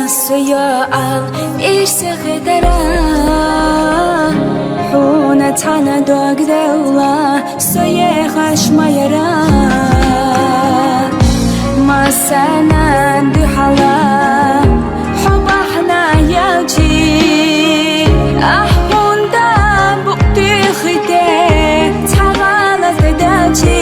suya al irse khidara Huna tana dog dewla suya khashmayara Masana duhala hubahna yawji Ahunda bukti khide tagala fedawji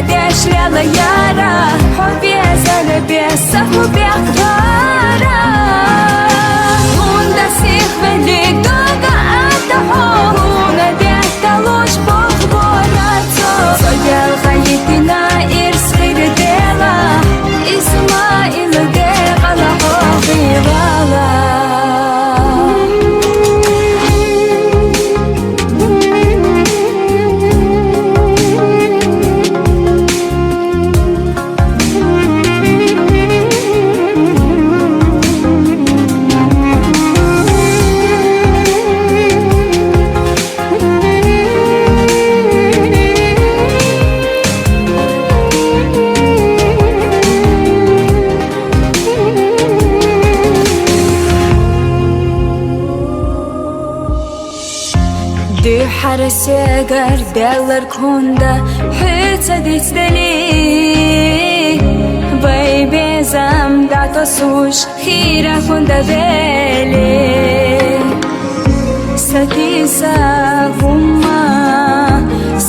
Дешляла яра, хобби зали беса, хобби актора. Унда сих велик дога атахо, уна дехта луч бог борацо. Содел халитина ирсхири дела, Исмаилу дегала хохивала. Harsegar deller konda hütsa ditsdeli Vay bezam dato sush hira konda veli Satisa humma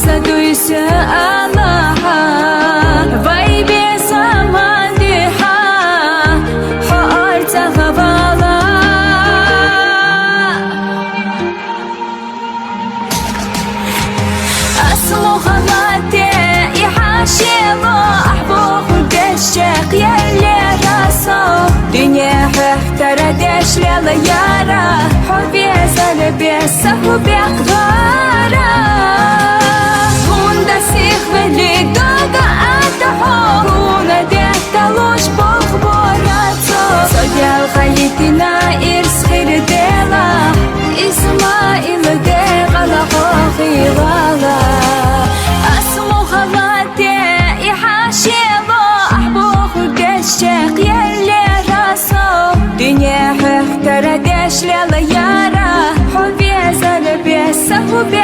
saduysa Allaha Vay bezam andiha Hoarta havala مخلاتي يحاشيبو أحبوخ ودشق يلي راسو دنيا حخترة دشلي ليارة حبي أزال بيسه بيقدارة هوندا سيخ وليك دوغا أتحو هونا ديكتا لوش بوخ بوراتو صديال خليتنا إرسخير ديلا إسماعيل ديغا لخوخي غالا Дешляла яра, хобби зали беса, хобби